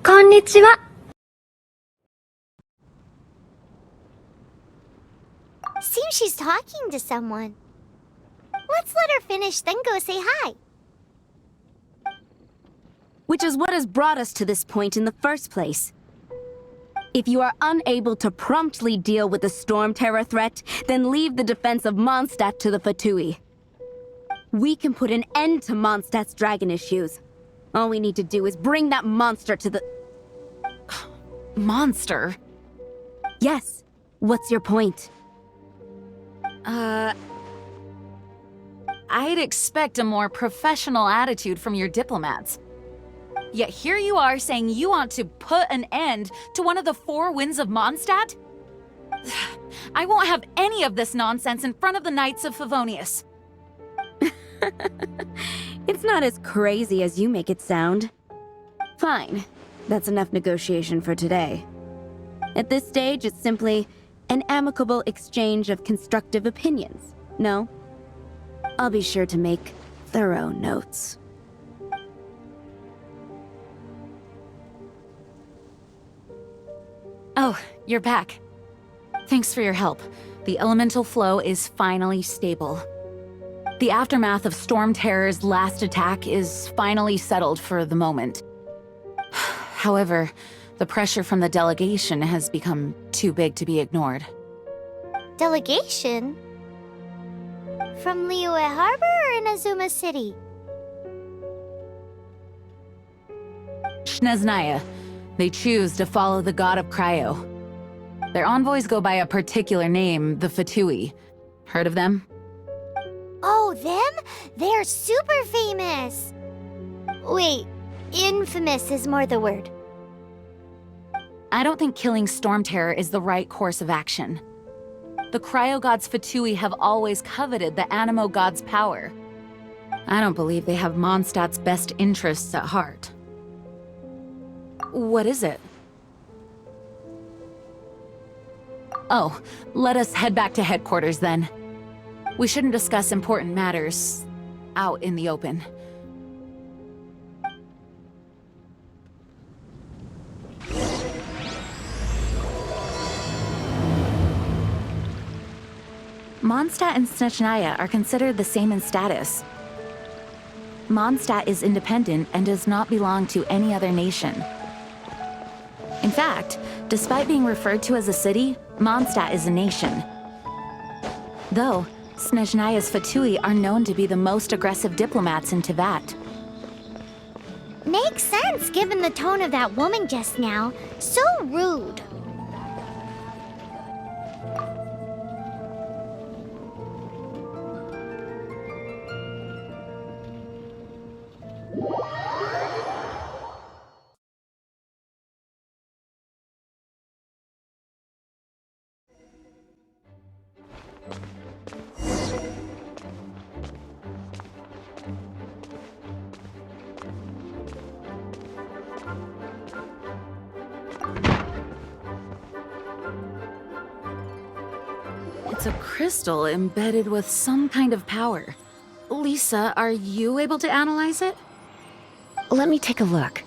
こんにちは。Seems she's talking to someone. Let's let her finish, then go say hi. Which is what has brought us to this point in the first place. If you are unable to promptly deal with the Stromterror threat, then leave the defense of Mondstadt to the Fatui. We can put an end to Mondstadt's dragon issues. All we need to do is bring that monster to the... Monster? Yes. What's your point? I'd expect a more professional attitude from your diplomats. Yet here you are saying you want to put an end to one of the four winds of Mondstadt? I won't have any of this nonsense in front of the Knights of Favonius. It's not as crazy as you make it sound. Fine. That's enough negotiation for today. At this stage, it's simply an amicable exchange of constructive opinions. No? I'll be sure to make thorough notes. Oh, you're back. Thanks for your help. The elemental flow is finally stable. The aftermath of Stromterror's last attack is finally settled for the moment. However, the pressure from the delegation has become too big to be ignored. Delegation? From Liyue Harbor or Inazuma City? Snezhnaya. They choose to follow the god of Cryo. Their envoys go by a particular name, the Fatui. Heard of them? Oh, them? They're super famous! Wait, infamous is more the word. I don't think killing Stromterror is the right course of action. The Cryo God's Fatui have always coveted the Animo God's power. I don't believe they have Mondstadt's best interests at heart. What is it? Oh, let us head back to headquarters then. We shouldn't discuss important matters out in the open. Mondstadt and Snezhnaya are considered the same in status. Mondstadt is independent and does not belong to any other nation. In fact, despite being referred to as a city, Mondstadt is a nation. Though, Snezhnaya's Fatui are known to be the most aggressive diplomats in Teyvat. Makes sense given the tone of that woman just now. So rude. It's a crystal embedded with some kind of power. Lisa, are you able to analyze it? Let me take a look.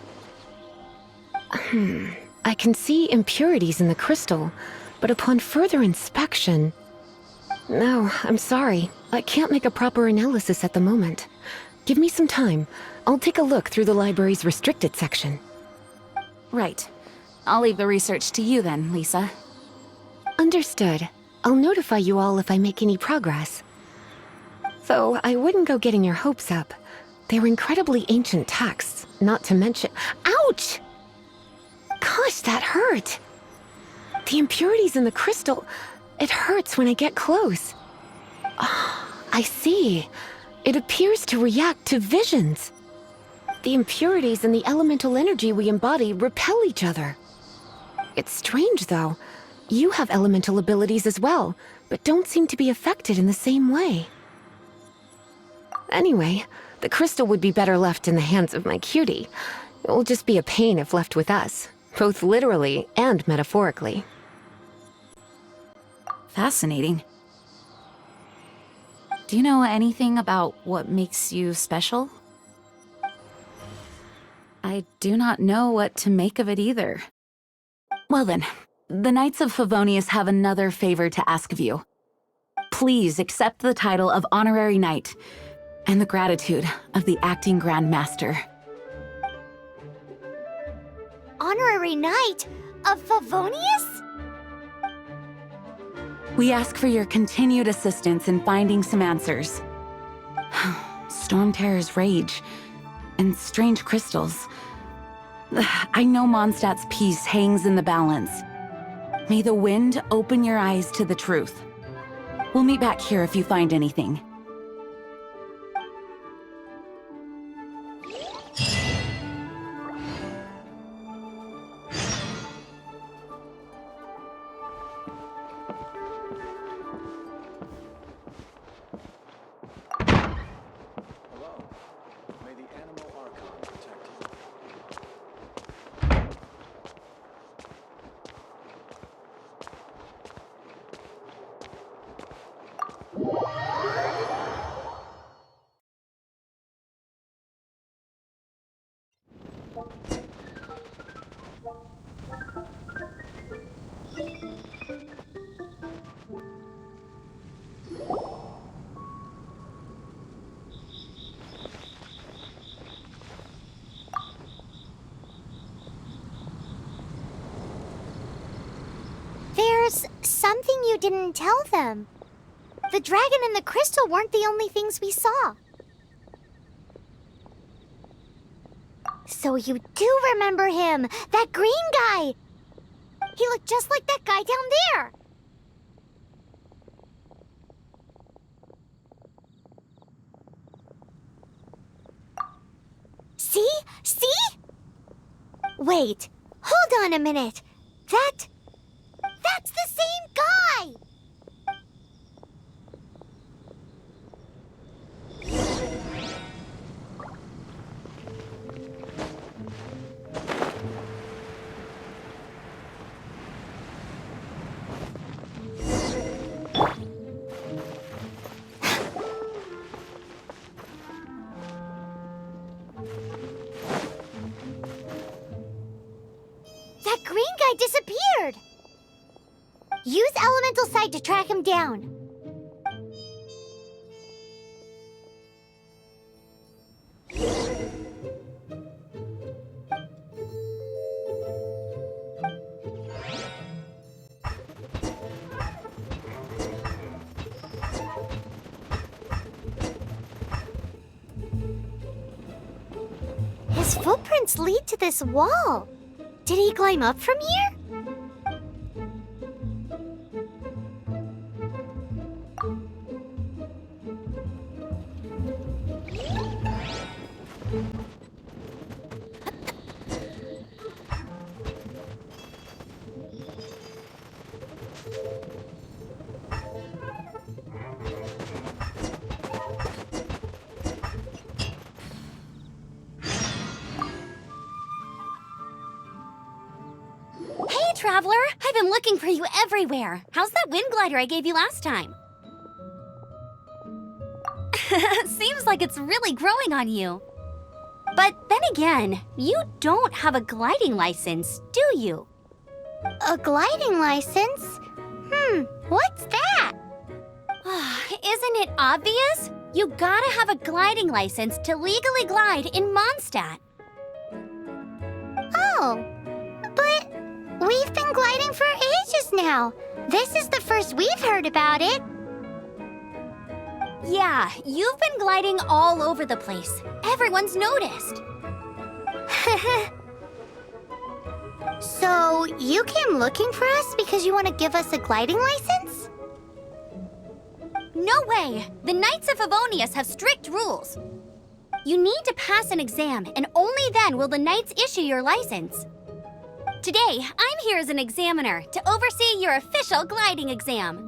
I can see impurities in the crystal, but upon further inspection... No, I'm sorry. I can't make a proper analysis at the moment. Give me some time. I'll take a look through the library's restricted section. Right. I'll leave the research to you then, Lisa. Understood. I'll notify you all if I make any progress. Though I wouldn't go getting your hopes up. They're incredibly ancient texts, not to mention... Ouch! Gosh, that hurt! The impurities in the crystal... It hurts when I get close. Oh, I see. It appears to react to visions. The impurities and the elemental energy we embody repel each other. It's strange, though. You have elemental abilities as well, but don't seem to be affected in the same way. Anyway, the crystal would be better left in the hands of my cutie. It will just be a pain if left with us, both literally and metaphorically. Fascinating. Do you know anything about what makes you special? I do not know what to make of it either. Well then, the Knights of Favonius have another favor to ask of you. Please accept the title of Honorary Knight and the gratitude of the Acting Grand Master. Honorary Knight of Favonius? We ask for your continued assistance in finding some answers. Stromterror's rage and strange crystals. I know Mondstadt's peace hangs in the balance. May the wind open your eyes to the truth. We'll meet back here if you find anything. There's something you didn't tell them. The dragon and the crystal weren't the only things we saw. So you do remember him, that green guy. He looked just like that guy down there. See? See? Wait, hold on a minute. That's the same guy! That green guy disappeared! Use Elemental Sight to track him down. His footprints lead to this wall. Did he climb up from here? Traveler, I've been looking for you everywhere. How's that wind glider I gave you last time? Seems like it's really growing on you. But then again, you don't have a gliding license, do you? A gliding license? What's that? Isn't it obvious? You gotta have a gliding license to legally glide in Mondstadt. Oh, but we've been gliding for ages now. This is the first we've heard about it. Yeah, you've been gliding all over the place. Everyone's noticed. So, you came looking for us because you want to give us a gliding license? No way! The Knights of Favonius have strict rules. You need to pass an exam, and only then will the Knights issue your license. Today, I'm here as an examiner to oversee your official gliding exam.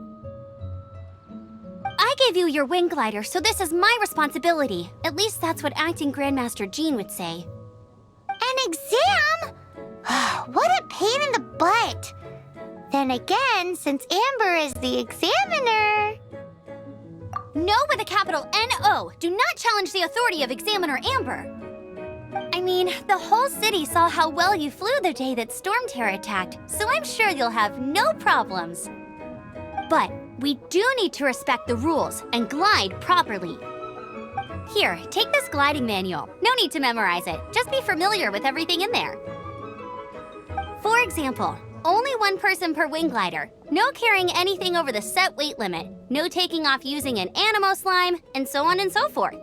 I gave you your wing glider, so this is my responsibility. At least that's what Acting Grandmaster Jean would say. An exam? What a pain in the butt. Then again, since Amber is the examiner... No with a capital N-O. Do not challenge the authority of Examiner Amber. I mean, the whole city saw how well you flew the day that Stromterror attacked, so I'm sure you'll have no problems. But we do need to respect the rules and glide properly. Here, take this gliding manual. No need to memorize it. Just be familiar with everything in there. For example, only one person per wing glider, no carrying anything over the set weight limit, no taking off using an animo slime, and so on and so forth.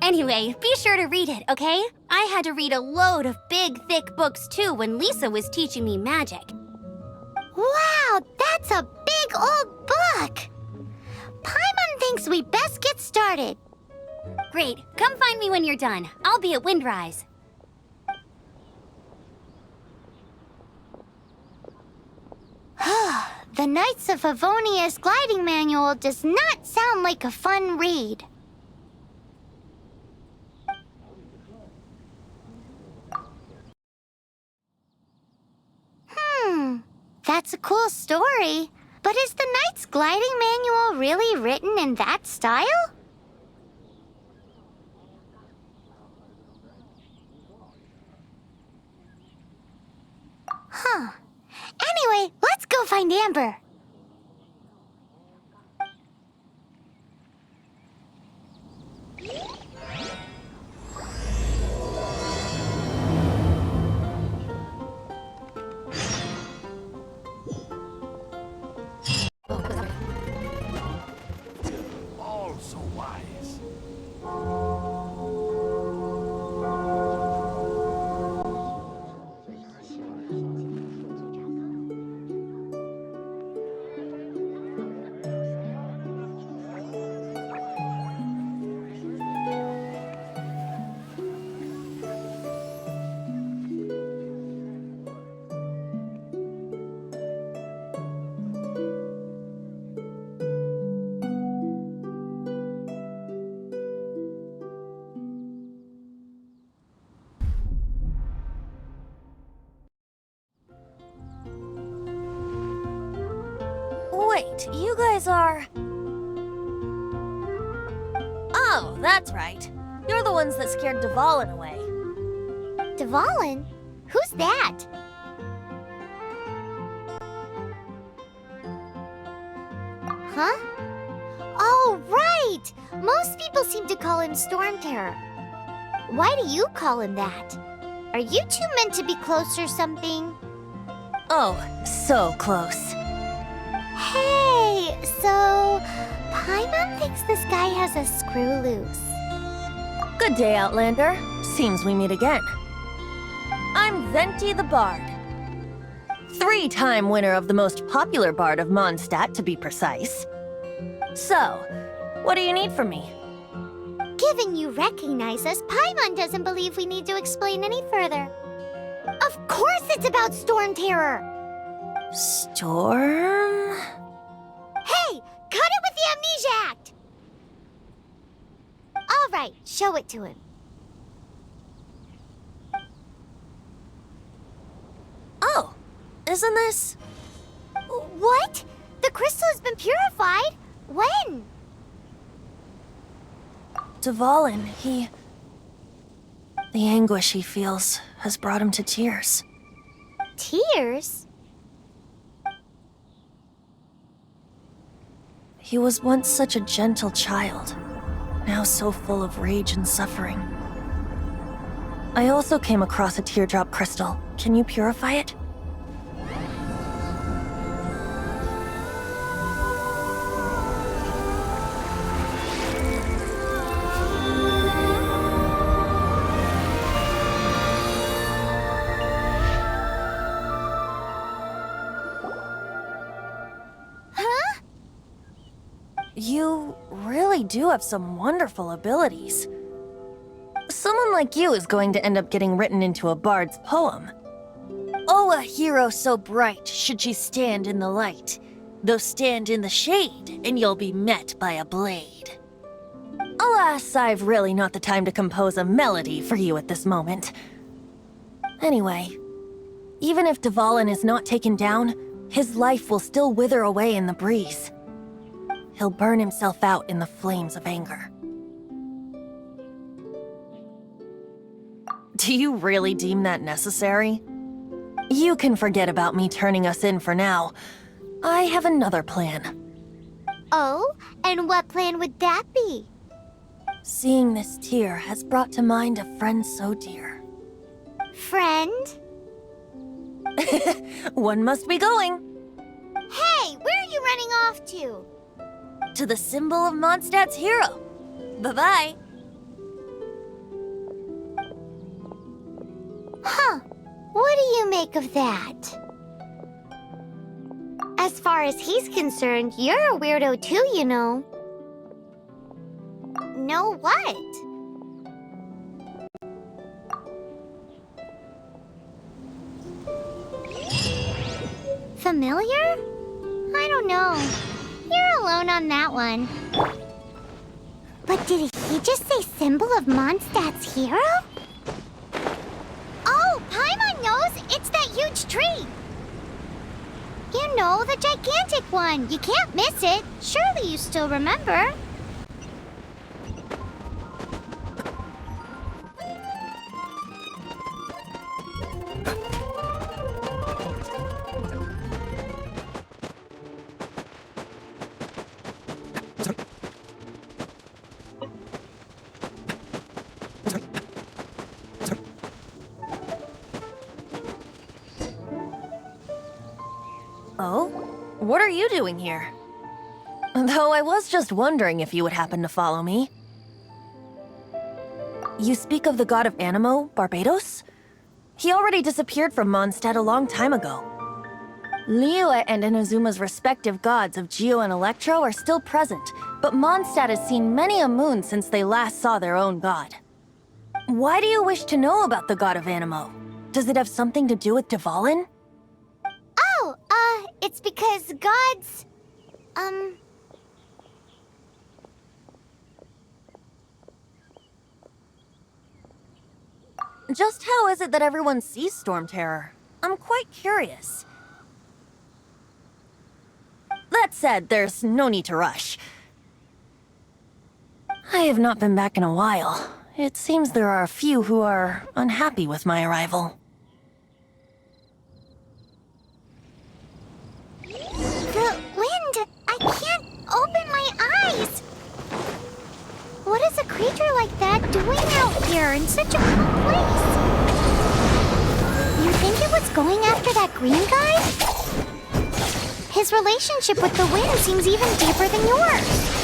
Anyway, be sure to read it, okay? I had to read a load of big, thick books too when Lisa was teaching me magic. Wow, that's a big old book! Paimon thinks we best get started. Great, come find me when you're done. I'll be at Windrise. The Knights of Favonia's gliding manual does not sound like a fun read. That's a cool story. But is the Knight's gliding manual really written in that style? Huh. Anyway, let's go find Amber. All so wise. Wait, you guys are... Oh, that's right. You're the ones that scared Dvalin away. Dvalin? Who's that? Huh? Oh, right! Most people seem to call him Stromterror. Why do you call him that? Are you two meant to be close or something? Oh, so close. Hey, so Paimon thinks this guy has a screw loose. Good day, Outlander. Seems we meet again. I'm Venti the Bard. 3-time winner of the most popular bard of Mondstadt, to be precise. So, what do you need from me? Given you recognize us, Paimon doesn't believe we need to explain any further. Of course it's about Stromterror! Storm? Hey, cut it with the Amnesia Act! All right, show it to him. Oh, isn't this... What? The crystal has been purified? When? Dvalin, he... The anguish he feels has brought him to tears. Tears? He was once such a gentle child, now so full of rage and suffering. I also came across a teardrop crystal. Can you purify it? You really do have some wonderful abilities. Someone like you is going to end up getting written into a bard's poem. Oh, a hero so bright should she stand in the light, though stand in the shade, and you'll be met by a blade. Alas, I've really not the time to compose a melody for you at this moment. Anyway, even if Dvalin is not taken down, his life will still wither away in the breeze. He'll burn himself out in the flames of anger. Do you really deem that necessary? You can forget about me turning us in for now. I have another plan. Oh, and what plan would that be? Seeing this tear has brought to mind a friend so dear. Friend? One must be going. Hey, where are you running off to? To the symbol of Mondstadt's hero. Bye-bye. Huh. What do you make of that? As far as he's concerned, you're a weirdo too, you know. Know what? Familiar? I don't know. You're alone on that one. But did he just say symbol of Mondstadt's hero? Oh, Paimon knows! It's that huge tree! You know, the gigantic one! You can't miss it! Surely you still remember? Oh? What are you doing here? Though I was just wondering if you would happen to follow me. You speak of the god of Animo, Barbados? He already disappeared from Mondstadt a long time ago. Liyue and Inazuma's respective gods of Geo and Electro are still present, but Mondstadt has seen many a moon since they last saw their own god. Why do you wish to know about the god of Animo? Does it have something to do with Dvalin? Oh, it's because gods... Just how is it that everyone sees Stromterror? I'm quite curious. That said, there's no need to rush. I have not been back in a while. It seems there are a few who are unhappy with my arrival. The wind! I can't open my eyes! What is a creature like that doing out here in such a cool place? You think it was going after that green guy? His relationship with the wind seems even deeper than yours.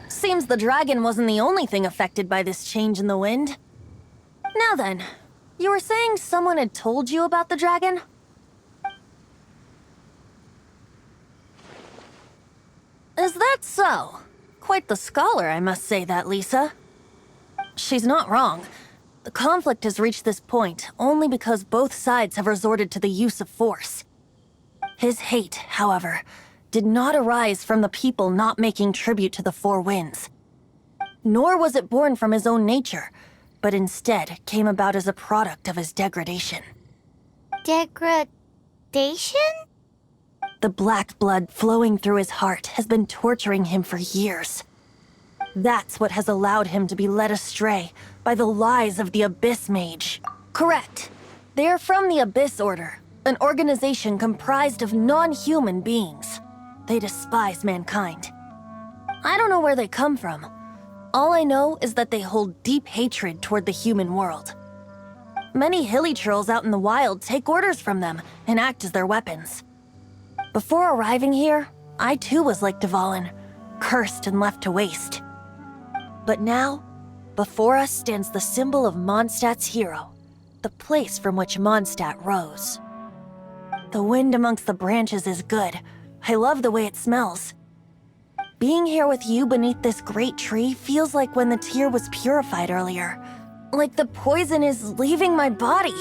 Seems the dragon wasn't the only thing affected by this change in the wind. Now then, you were saying someone had told you about the dragon? Is that so? Quite the scholar, I must say that, Lisa. She's not wrong. The conflict has reached this point only because both sides have resorted to the use of force. His hate, however, did not arise from the people not making tribute to the Four Winds. Nor was it born from his own nature, but instead came about as a product of his degradation. Degradation? The black blood flowing through his heart has been torturing him for years. That's what has allowed him to be led astray by the lies of the Abyss Mage. Correct. They are from the Abyss Order, an organization comprised of non-human beings. They despise mankind. I don't know where they come from. All I know is that they hold deep hatred toward the human world. Many hilly trolls out in the wild take orders from them and act as their weapons. Before arriving here, I too was like Dvalin, cursed and left to waste. But now, before us stands the symbol of Mondstadt's hero, the place from which Mondstadt rose. The wind amongst the branches is good. I love the way it smells. Being here with you beneath this great tree feels like when the tear was purified earlier. Like the poison is leaving my body.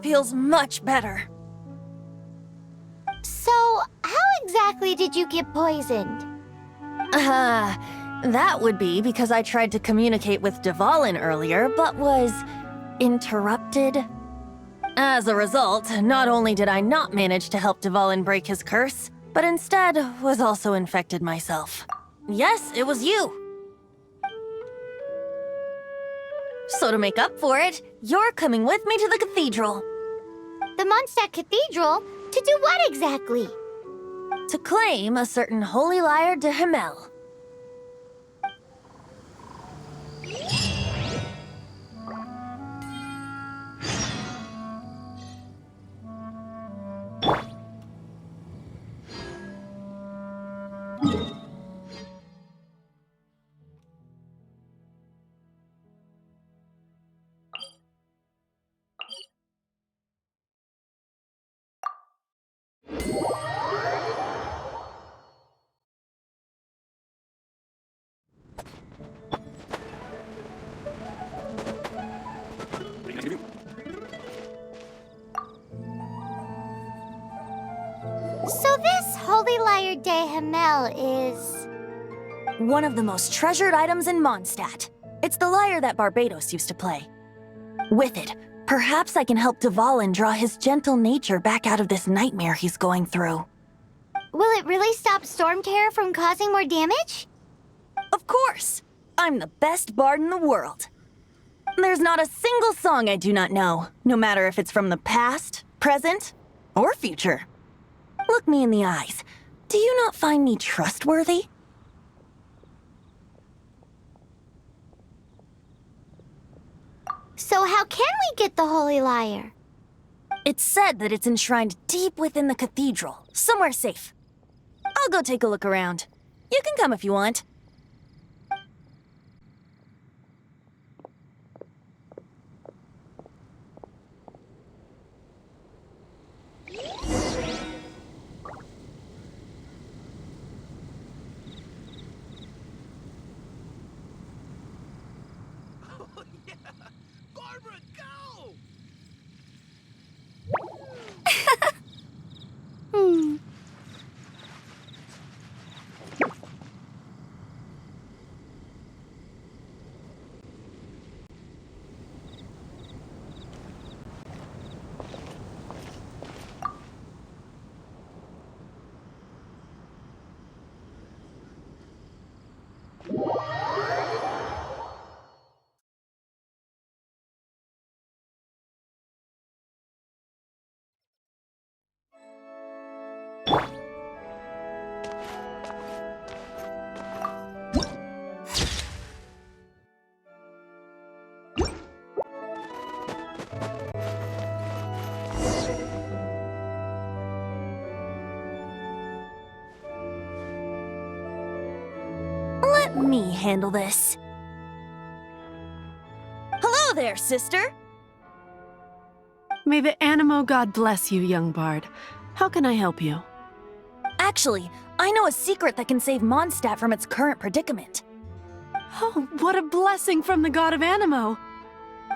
Feels much better. So, how exactly did you get poisoned? That would be because I tried to communicate with Dvalin earlier, but was interrupted. As a result, not only did I not manage to help Dvalin break his curse, but instead was also infected myself. Yes, it was you. So to make up for it, you're coming with me to the cathedral. The Mondstadt Cathedral? To do what exactly? To claim a certain holy lyre de Himmel. So this Holy Lyre de Himmel is... One of the most treasured items in Mondstadt. It's the lyre that Barbados used to play. With it, perhaps I can help Dvalin draw his gentle nature back out of this nightmare he's going through. Will it really stop Stromterror from causing more damage? Of course! I'm the best bard in the world. There's not a single song I do not know, no matter if it's from the past, present, or future. Look me in the eyes. Do you not find me trustworthy? So how can we get the Holy Lyre? It's said that it's enshrined deep within the cathedral, somewhere safe. I'll go take a look around. You can come if you want. Oh, yeah! Barbara, go! Let me handle this. Hello there, sister! May the Animo God bless you, young bard. How can I help you? Actually, I know a secret that can save Mondstadt from its current predicament. Oh, what a blessing from the god of Animo!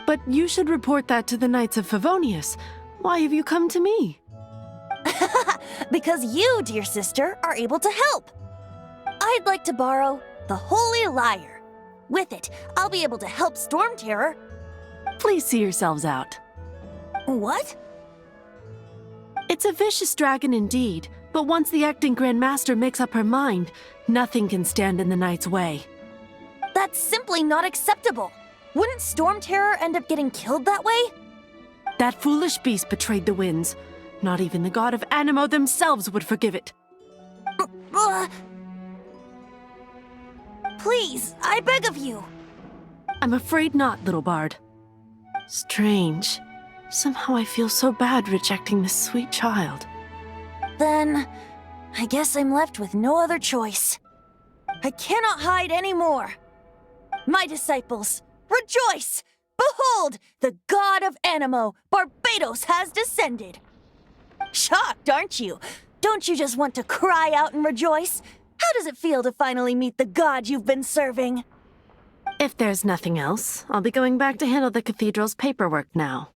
But you should report that to the Knights of Favonius. Why have you come to me? Because you, dear sister, are able to help. I'd like to borrow the Holy Lyre. With it, I'll be able to help Stromterror. Please see yourselves out. What? It's a vicious dragon indeed, But once the acting Grand Master makes up her mind, nothing can stand in the Knight's way. That's simply not acceptable. Wouldn't Stromterror end up getting killed that way? That foolish beast betrayed the winds. Not even the god of Animo themselves would forgive it. Please, I beg of you. I'm afraid not, little bard. Strange. Somehow I feel so bad rejecting this sweet child. Then, I guess I'm left with no other choice. I cannot hide anymore. My disciples, rejoice! Behold, the god of Animo, Barbados, has descended. Shocked, aren't you? Don't you just want to cry out and rejoice? How does it feel to finally meet the god you've been serving? If there's nothing else, I'll be going back to handle the cathedral's paperwork now.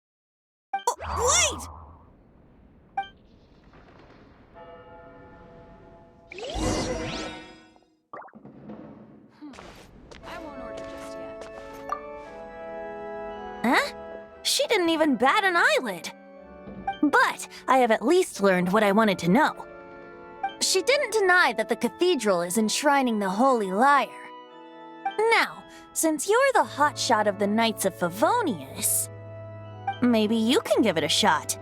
Oh, wait! I won't order just yet. Huh? She didn't even bat an eyelid. But I have at least learned what I wanted to know. She didn't deny that the cathedral is enshrining the Holy Lyre. Now, since you're the hotshot of the Knights of Favonius, maybe you can give it a shot.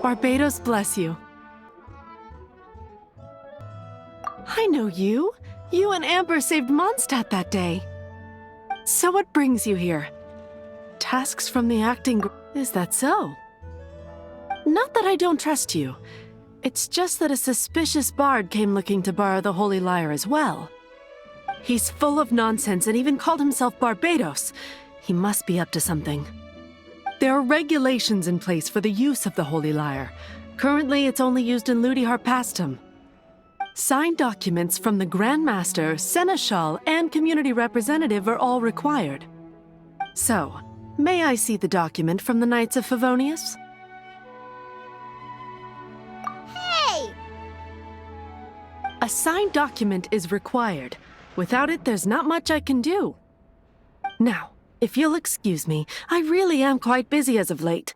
Barbados bless you. I know you. You and Amber saved Mondstadt that day. So what brings you here? Tasks from the acting... Is that so? Not that I don't trust you. It's just that a suspicious bard came looking to borrow the Holy Lyre as well. He's full of nonsense and even called himself Barbados. He must be up to something. There are regulations in place for the use of the Holy Lyre. Currently, it's only used in Ludi Harpastum. Signed documents from the Grand Master, Seneschal, and community representative are all required. So, may I see the document from the Knights of Favonius? Hey! A signed document is required. Without it, there's not much I can do. Now, if you'll excuse me, I really am quite busy as of late.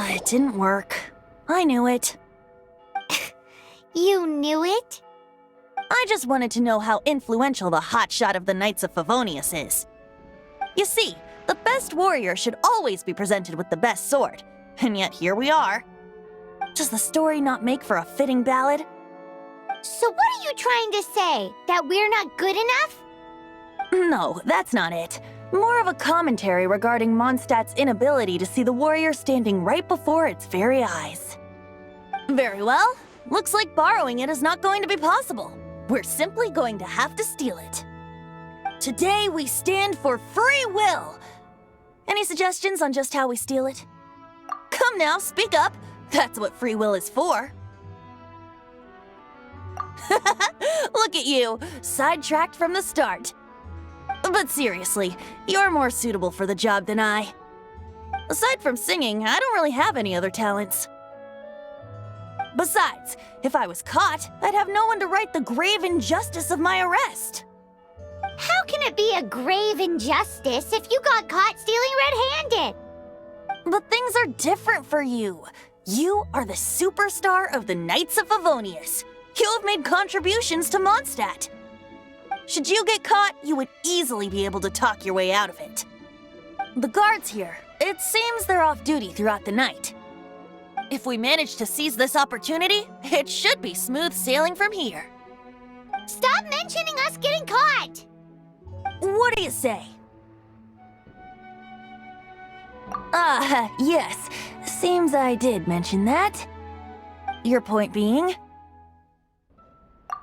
It didn't work. I knew it. You knew it? I just wanted to know how influential the hotshot of the Knights of Favonius is. You see, the best warrior should always be presented with the best sword, and yet here we are. Does the story not make for a fitting ballad? So what are you trying to say? That we're not good enough? No, that's not it. More of a commentary regarding Mondstadt's inability to see the warrior standing right before its very eyes. Very well. Looks like borrowing it is not going to be possible. We're simply going to have to steal it. Today we stand for free will. Any suggestions on just how we steal it? Come now, speak up. That's what free will is for. Look at you, sidetracked from the start. But seriously, you're more suitable for the job than I. Aside from singing, I don't really have any other talents. Besides, if I was caught, I'd have no one to right the grave injustice of my arrest. How can it be a grave injustice if you got caught stealing red-handed? But things are different for you. You are the superstar of the Knights of Favonius. You have made contributions to Mondstadt. Should you get caught, you would easily be able to talk your way out of it. The guards here, it seems they're off duty throughout the night. If we manage to seize this opportunity, it should be smooth sailing from here. Stop mentioning us getting caught! What do you say? Yes. Seems I did mention that. Your point being?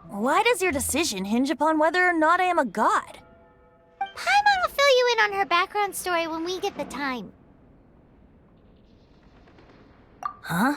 Why does your decision hinge upon whether or not I am a god? Paimon will fill you in on her background story when we get the time. Huh?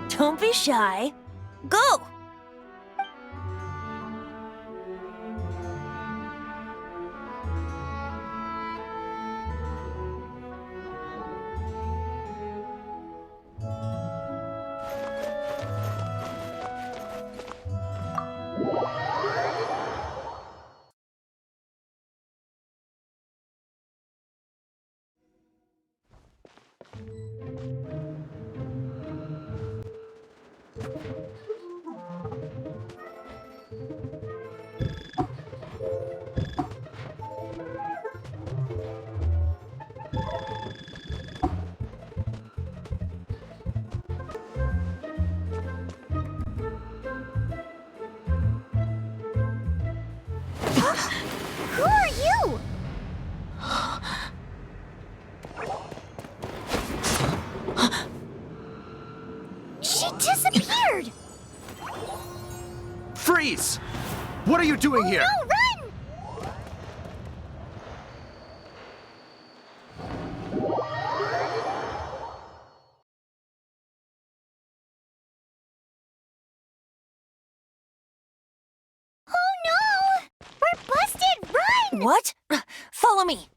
Don't be shy. Go! Who are you? She disappeared! Freeze! What are you doing here? No, run! Oh no! We're busted! Run! What? Follow me.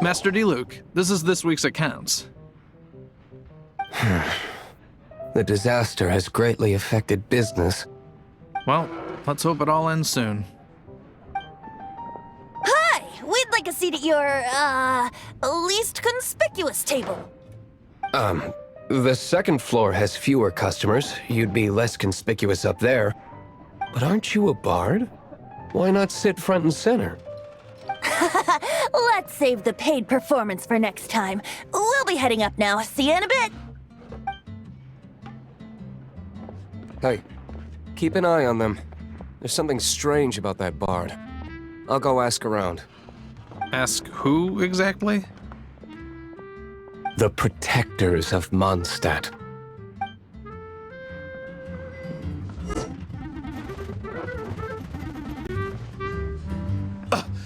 Master D-Luke, this is this week's accounts. The disaster has greatly affected business. Well, let's hope it all ends soon. Hi! We'd like a seat at your, least conspicuous table. The second floor has fewer customers. You'd be less conspicuous up there. But aren't you a bard? Why not sit front and center? Let's save the paid performance for next time. We'll be heading up now. See you in a bit. Hey, keep an eye on them. There's something strange about that bard. I'll go ask around. Ask who exactly? The protectors of Mondstadt.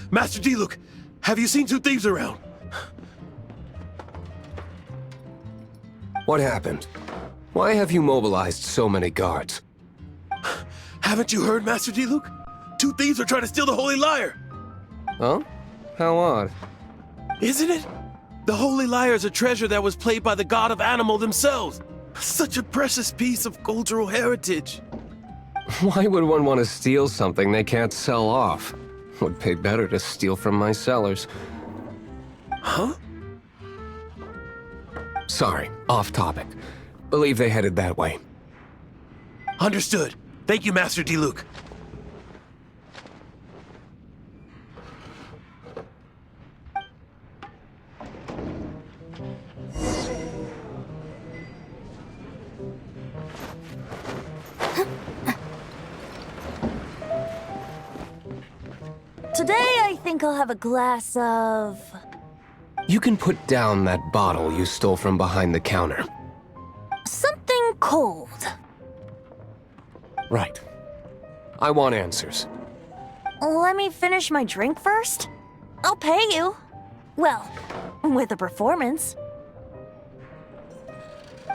Master D-Luke, have you seen two thieves around? What happened? Why have you mobilized so many guards? Haven't you heard, Master D-Luke? Two thieves are trying to steal the Holy Lyre! Huh? How odd. Isn't it? The Holy Lyre is a treasure that was played by the god of animal themselves. Such a precious piece of cultural heritage. Why would one want to steal something they can't sell off? Would pay better to steal from my sellers. Huh? Sorry, off topic. Believe they headed that way. Understood. Thank you, Master Diluc. Today, I think I'll have a glass of... You can put down that bottle you stole from behind the counter. something cold. Right. I want answers. Let me finish my drink first. I'll pay you. Well, with a performance.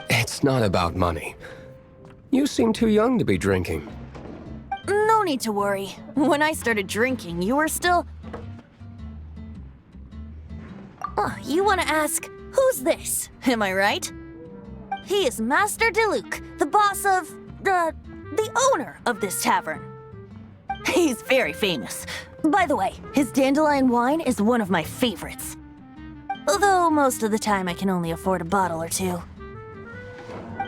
It's not about money. You seem too young to be drinking. No need to worry. When I started drinking, you were still... Oh, you want to ask, who's this? Am I right? He is Master Diluc, the boss of... the owner of this tavern. He's very famous. By the way, his dandelion wine is one of my favorites. Although most of the time I can only afford a bottle or two.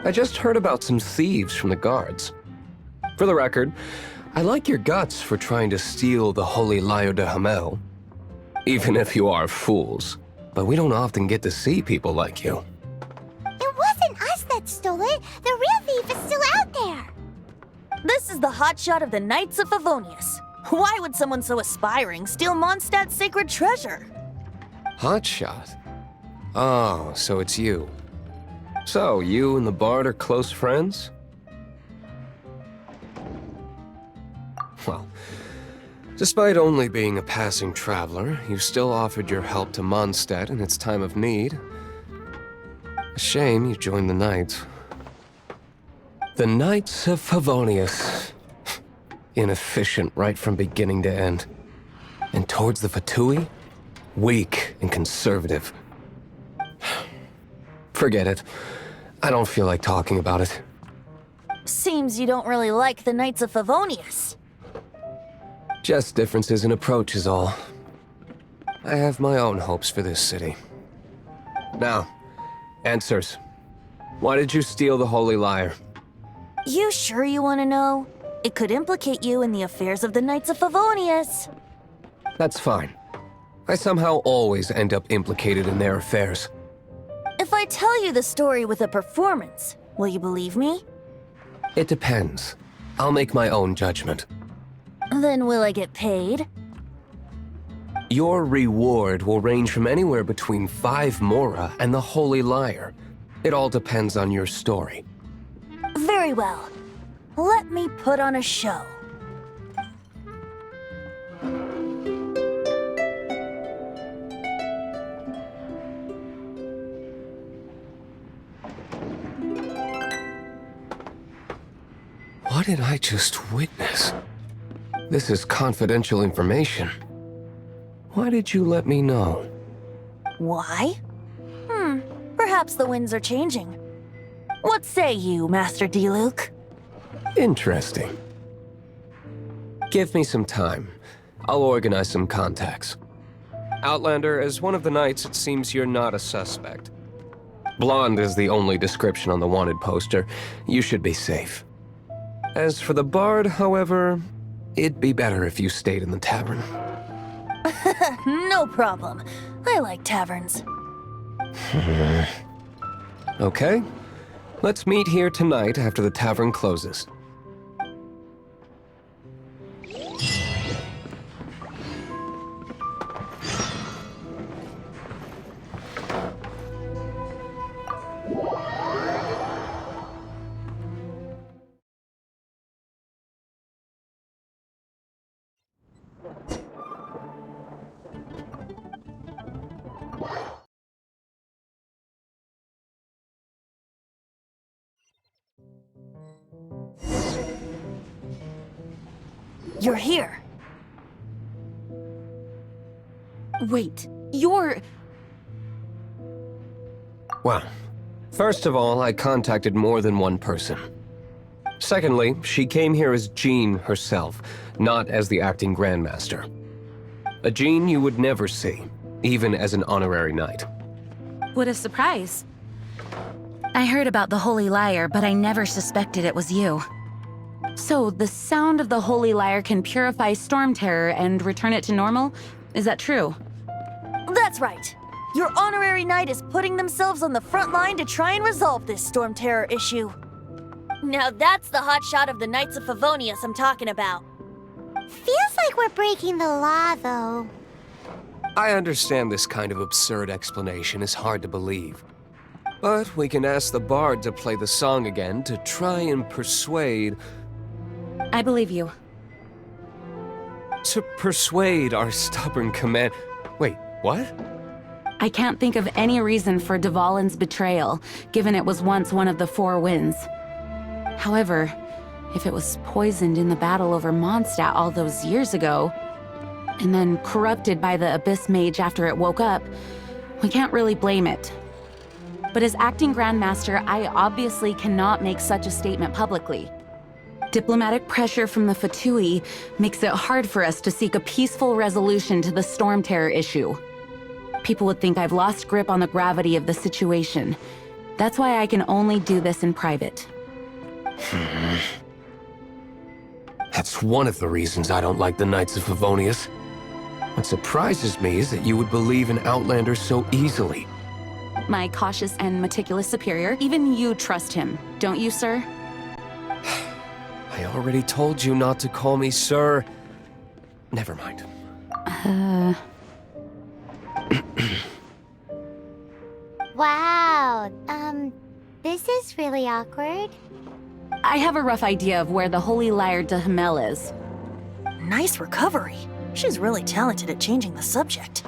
I just heard about some thieves from the guards. For the record, I like your guts for trying to steal the Holy Lyre de Hamel. Even if you are fools. But we don't often get to see people like you. It wasn't us that stole it. The real thief is still out there. This is the hotshot of the Knights of Favonius. Why would someone so aspiring steal Mondstadt's sacred treasure? Hotshot? Oh, so it's you. So, you and the Bard are close friends? Well, despite only being a passing traveler, you still offered your help to Mondstadt in its time of need. A shame you joined the Knights. The Knights of Favonius. Inefficient right from beginning to end. And towards the Fatui, weak and conservative. Forget it. I don't feel like talking about it. Seems you don't really like the Knights of Favonius. Just differences in approach is all. I have my own hopes for this city. Now, answers. Why did you steal the Holy Lyre? You sure you want to know? It could implicate you in the affairs of the Knights of Favonius. That's fine. I somehow always end up implicated in their affairs. If I tell you the story with a performance, will you believe me? It depends. I'll make my own judgment. Then will I get paid? Your reward will range from anywhere between 5 Mora and the Holy Lyre. It all depends on your story. Very well. Let me put on a show. What did I just witness? This is confidential information. Why did you let me know? Why? Perhaps the winds are changing. What say you, Master Diluc? Interesting. Give me some time. I'll organize some contacts. Outlander, as one of the knights, it seems you're not a suspect. Blonde is the only description on the wanted poster. You should be safe. As for the Bard, however, it'd be better if you stayed in the tavern. No problem. I like taverns. Okay. Let's meet here tonight after the tavern closes. You're here. Wait, you're... Well, first of all, I contacted more than one person. Secondly, she came here as Jean herself, not as the acting Grandmaster. A Jean you would never see, even as an honorary knight. What a surprise. I heard about the Holy Lyre, but I never suspected it was you. So, the sound of the Holy Lyre can purify Stromterror and return it to normal? Is that true? That's right. Your honorary knight is putting themselves on the front line to try and resolve this Stromterror issue. Now that's the hotshot of the Knights of Favonius I'm talking about. Feels like we're breaking the law, though. I understand this kind of absurd explanation is hard to believe. But we can ask the bard to play the song again to try and persuade... I believe you. To persuade our stubborn command... Wait, what? I can't think of any reason for Dvalin's betrayal, given it was once one of the Four Winds. However, if it was poisoned in the battle over Mondstadt all those years ago, and then corrupted by the Abyss Mage after it woke up, we can't really blame it. But as acting Grandmaster, I obviously cannot make such a statement publicly. Diplomatic pressure from the Fatui makes it hard for us to seek a peaceful resolution to the Stromterror issue. People would think I've lost grip on the gravity of the situation. That's why I can only do this in private. That's one of the reasons I don't like the Knights of Favonius. What surprises me is that you would believe in Outlanders so easily. My cautious and meticulous superior, even you trust him, don't you, sir? I already told you not to call me sir. Never mind. Wow, this is really awkward. I have a rough idea of where the Holy Lyre de Himmel is. Nice recovery. She's really talented at changing the subject.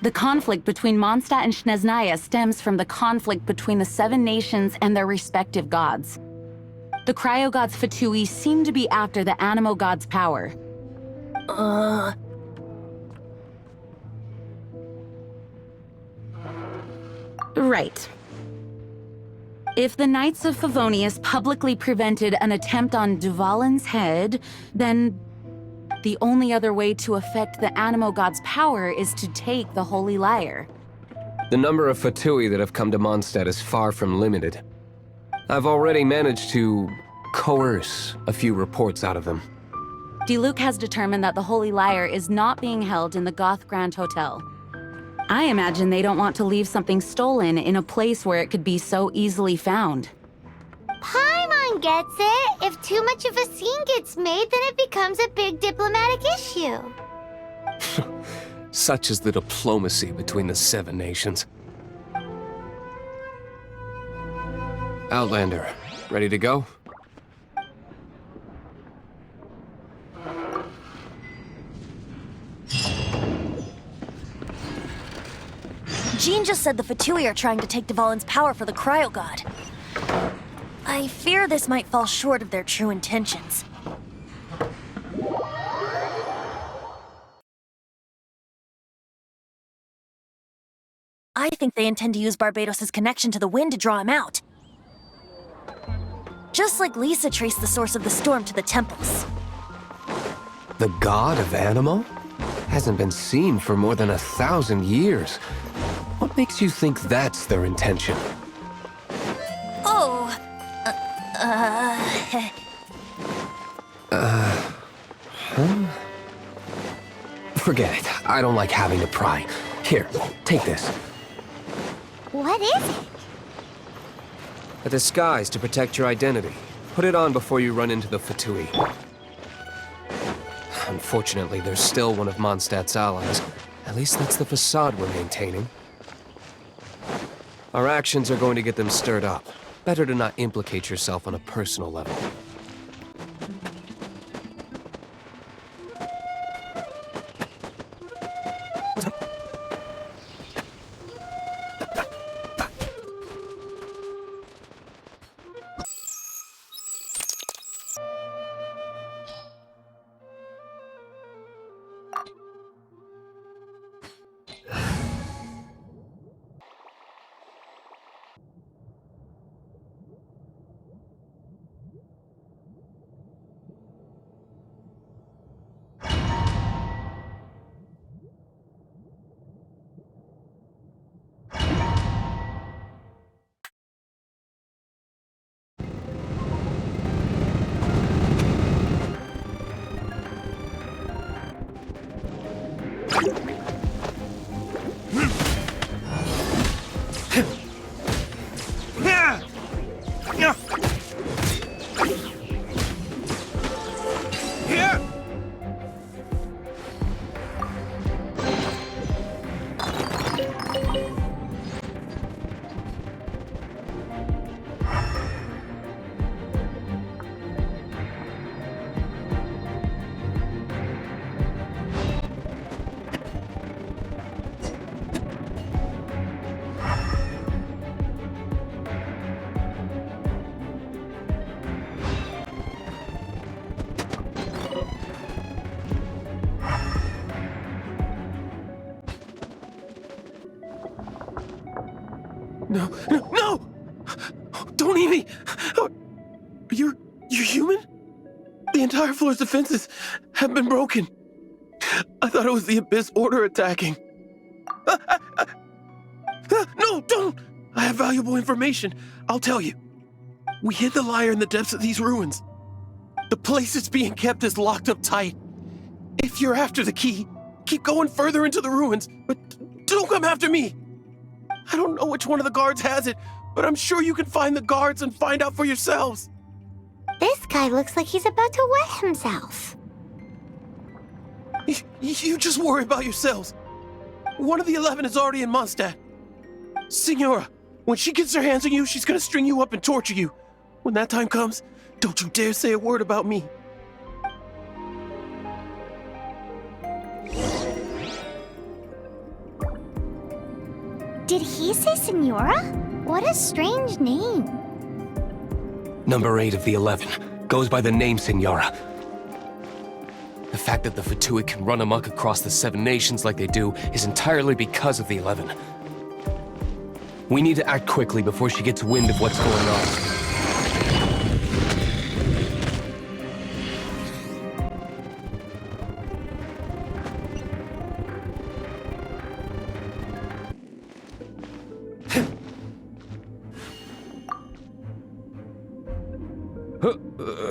The conflict between Mondstadt and Snezhnaya stems from the conflict between the Seven Nations and their respective gods. The cryo-gods Fatui seem to be after the Animo god's power. Right. If the Knights of Favonius publicly prevented an attempt on Dvalin's head, then the only other way to affect the Animo god's power is to take the Holy Lyre. The number of Fatui that have come to Mondstadt is far from limited. I've already managed to coerce a few reports out of them. Diluc has determined that the Holy Lyre is not being held in the Goth Grand Hotel. I imagine they don't want to leave something stolen in a place where it could be so easily found. Paimon gets it. If too much of a scene gets made, then it becomes a big diplomatic issue. Such is the diplomacy between the Seven Nations. Outlander, ready to go? Jean just said the Fatui are trying to take Dvalin's power for the Cryo God. I fear this might fall short of their true intentions. I think they intend to use Barbados' connection to the wind to draw him out. Just like Lisa traced the source of the storm to the temples. The god of Animo? Hasn't been seen for more than 1,000 years. What makes you think that's their intention? Oh, Forget it. I don't like having to pry. Here, take this. What is it? A disguise to protect your identity. Put it on before you run into the Fatui. Unfortunately, there's still one of Mondstadt's allies. At least that's the facade we're maintaining. Our actions are going to get them stirred up. Better to not implicate yourself on a personal level. No, no, no! Don't eat me! You're human? The entire floor's defenses have been broken. I thought it was the Abyss Order attacking. No, don't! I have valuable information. I'll tell you. We hid the liar in the depths of these ruins. The place it's being kept is locked up tight. If you're after the key, keep going further into the ruins, but don't come after me. I don't know which one of the guards has it, but I'm sure you can find the guards and find out for yourselves. This guy looks like he's about to wet himself. You just worry about yourselves. One of the 11 is already in Mondstadt. Signora, when she gets her hands on you, she's gonna string you up and torture you. When that time comes, don't you dare say a word about me. Did he say Senora? What a strange name. Number 8 of the 11 goes by the name Senora. The fact that the Fatui can run amok across the 7 nations like they do is entirely because of the 11. We need to act quickly before she gets wind of what's going on.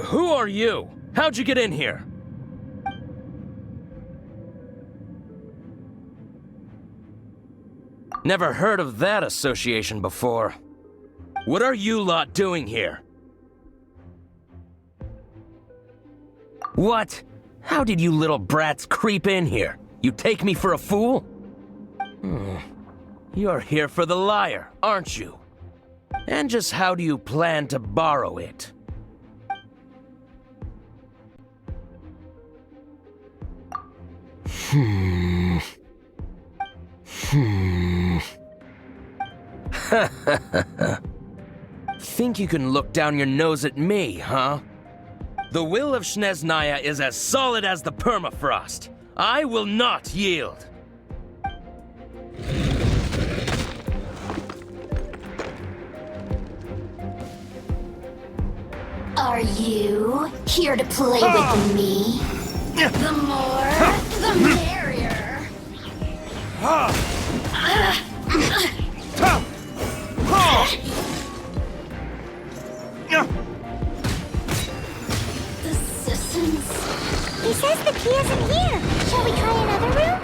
Who are you? How'd you get in here? Never heard of that association before. What are you lot doing here? What? How did you little brats creep in here? You take me for a fool? You're here for the lyre, aren't you? And just how do you plan to borrow it? Think you can look down your nose at me, huh? The will of Snezhnaya is as solid as the permafrost. I will not yield. Are you here to play with me? The more, the merrier. The citizens. He says the key isn't here. Shall we try another room?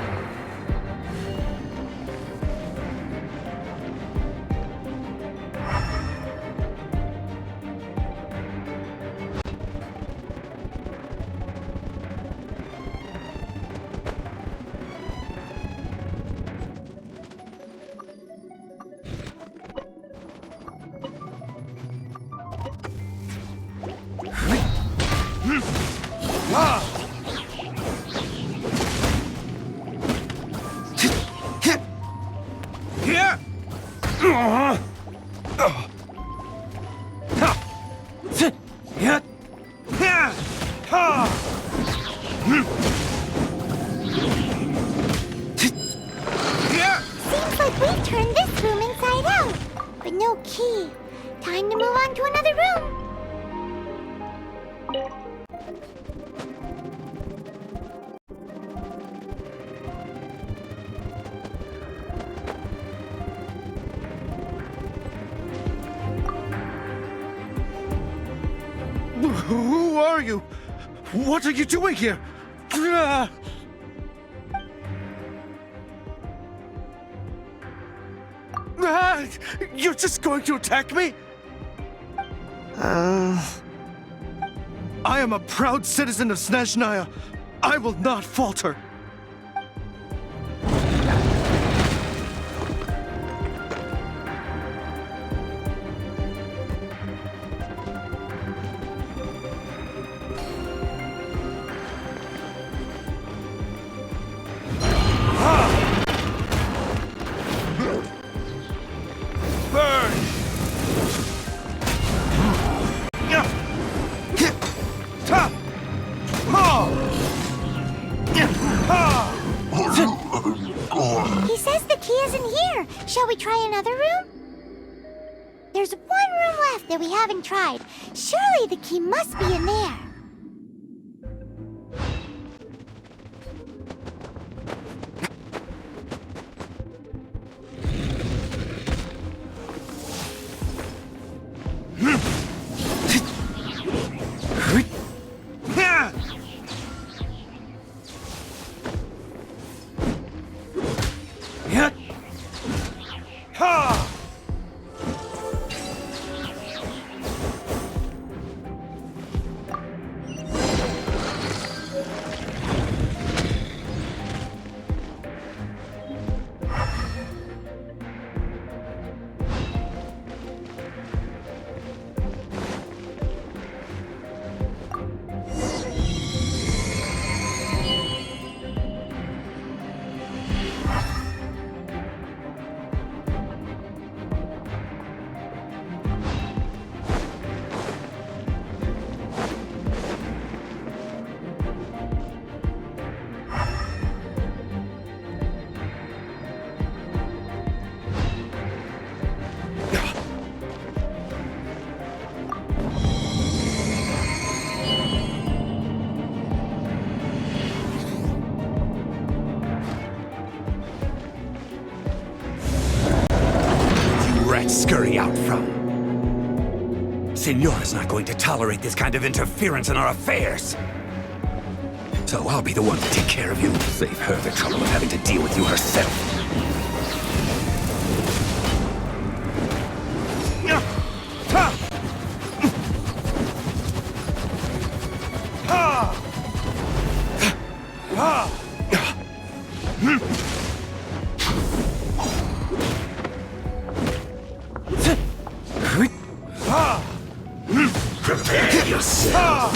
Seems like we've turned this room inside out, but no key. Time to move on to another room. Who are you? What are you doing here? You're just going to attack me? I am a proud citizen of Snezhnaya. I will not falter. He says the key isn't here. Shall we try another room? He says the key isn't here. Shall we try another room? Shall we try another room? He says the key isn't here. Shall we try another room? He says the key isn't here. Shall we try another room? He says the key isn't here. Shall we try another room? He says the key isn't here. Shall we try another room? having tried. Surely the key must be in there. Scurry out from. Signora's not going to tolerate this kind of interference in our affairs. So I'll be the one to take care of you. Save her the trouble of having to deal with you herself. Prepare yourself.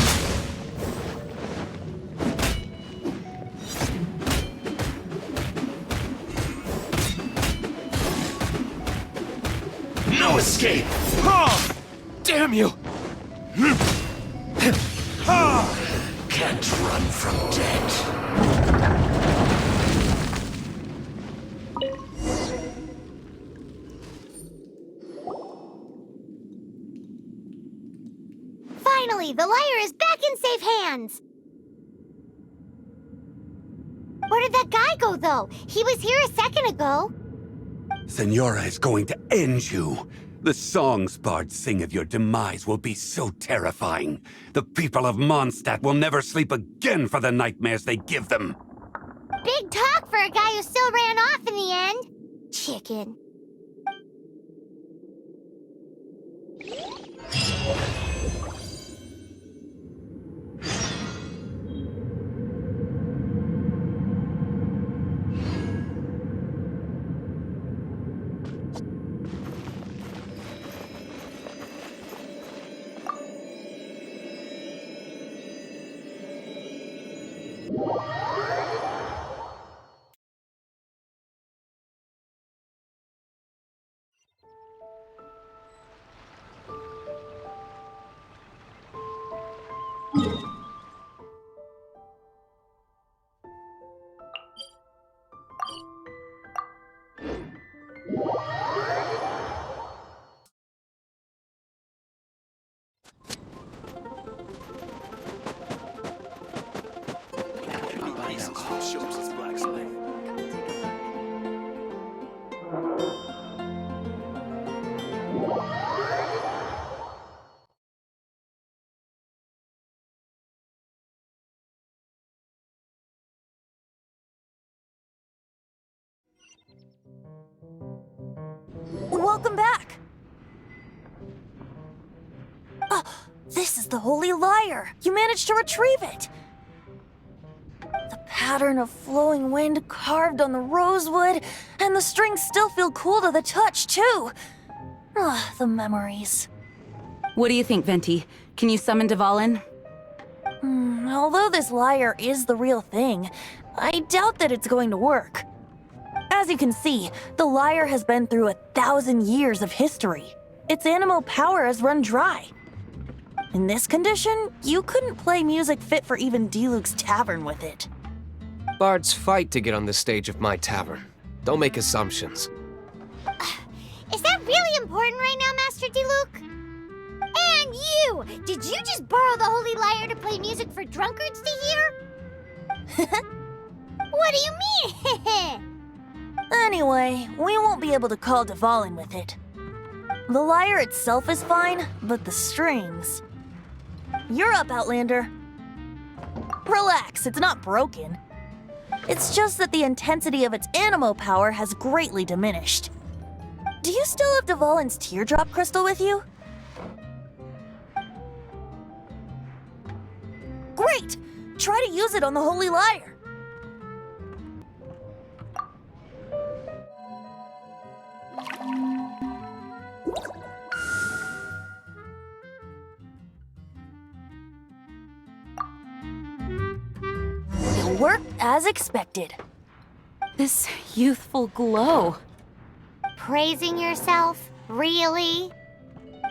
No escape! Damn you! Can't run from death. Finally, the lyre is back in safe hands! Where did that guy go, though? He was here a second ago. Signora is going to end you. The songs bards sing of your demise will be so terrifying. The people of Mondstadt will never sleep again for the nightmares they give them. Big talk for a guy who still ran off in the end. Chicken. Welcome back! This is the Holy Lyre! You managed to retrieve it! The pattern of flowing wind carved on the rosewood, and the strings still feel cool to the touch, too! The memories. What do you think, Venti? Can you summon Dvalin? Although this lyre is the real thing, I doubt that it's going to work. As you can see, the lyre has been through 1,000 years of history. Its animal power has run dry. In this condition, you couldn't play music fit for even Diluc's tavern with it. Bards fight to get on the stage of my tavern. Don't make assumptions. Is that really important right now, Master Diluc? you! Did you just borrow the Holy Lyre to play music for drunkards to hear? What do you mean? Anyway, we won't be able to call Dvalin with it. The lyre itself is fine, but the strings... You're up, Outlander. Relax, it's not broken. It's just that the intensity of its animo power has greatly diminished. Do you still have Dvalin's teardrop crystal with you? Great! Try to use it on the Holy Lyre. It worked as expected. This youthful glow. Praising yourself? Really?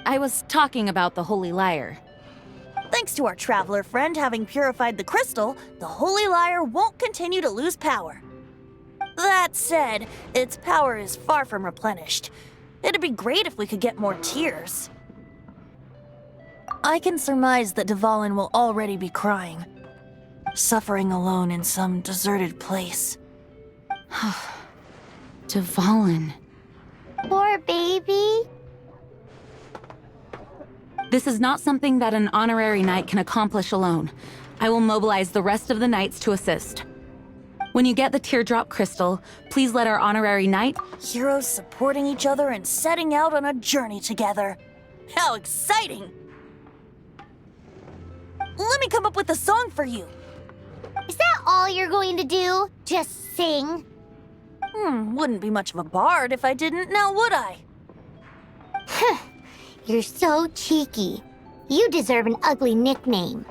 I was talking about the Holy Lyre. Thanks to our traveler friend having purified the crystal, the Holy Lyre won't continue to lose power. That said, its power is far from replenished. It'd be great if we could get more tears. I can surmise that Dvalin will already be crying, suffering alone in some deserted place. Dvalin. Poor baby. This is not something that an honorary knight can accomplish alone. I will mobilize the rest of the knights to assist. When you get the teardrop crystal, please let our honorary knight... Heroes supporting each other and setting out on a journey together. How exciting! Let me come up with a song for you. Is that all you're going to do? Just sing? Wouldn't be much of a bard if I didn't, now would I? You're so cheeky. You deserve an ugly nickname.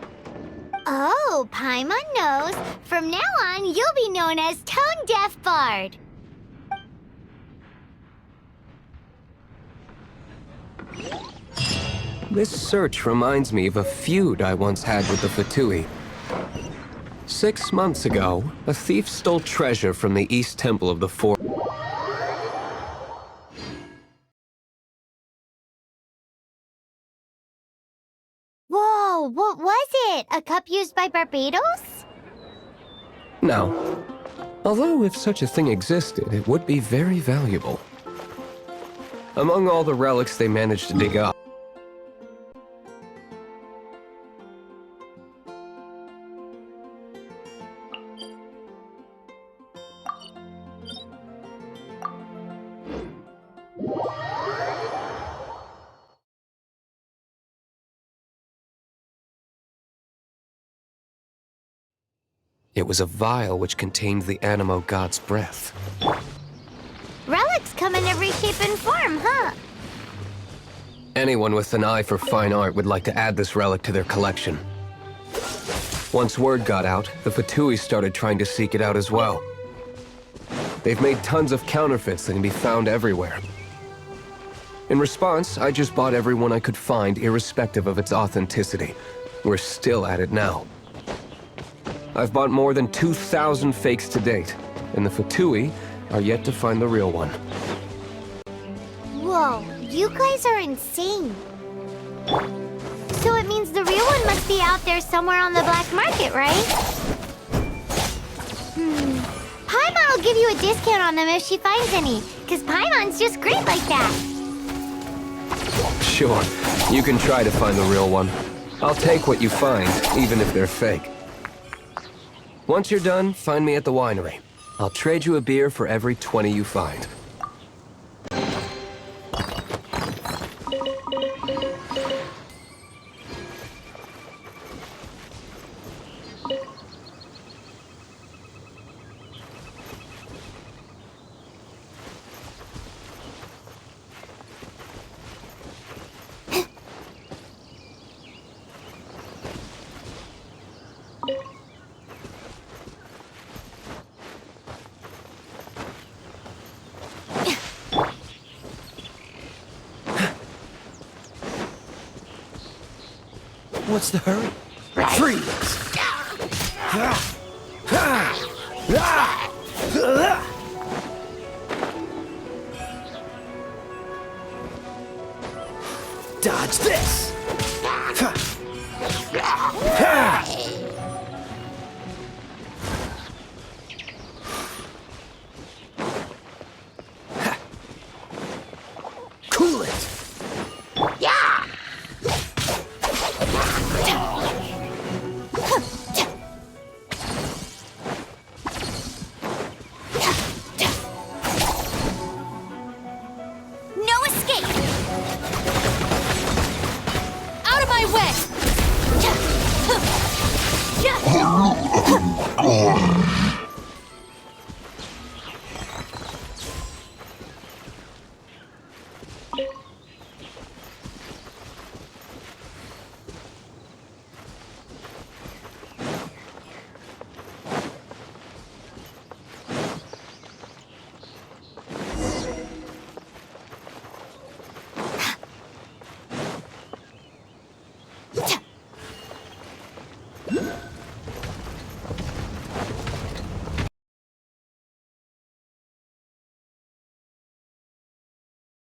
Oh, Paimon knows. From now on, you'll be known as Tone Deaf Bard. This search reminds me of a feud I once had with the Fatui. 6 months ago, a thief stole treasure from the East Temple of the Four. Whoa, what was it? A cup used by Barbados? No. Although if such a thing existed, it would be very valuable. Among all the relics they managed to dig up, it was a vial which contained the Animo God's breath. Relics come in every shape and form, huh? Anyone with an eye for fine art would like to add this relic to their collection. Once word got out, the Fatui started trying to seek it out as well. They've made tons of counterfeits that can be found everywhere. In response, I just bought every one I could find, irrespective of its authenticity. We're still at it now. I've bought more than 2,000 fakes to date, and the Fatui are yet to find the real one. Whoa, you guys are insane. So it means the real one must be out there somewhere on the black market, right? Paimon will give you a discount on them if she finds any, because Paimon's just great like that. Sure, you can try to find the real one. I'll take what you find, even if they're fake. Once you're done, find me at the winery. I'll trade you a beer for every 20 you find. What's the hurry? Freeze! Dodge this! way!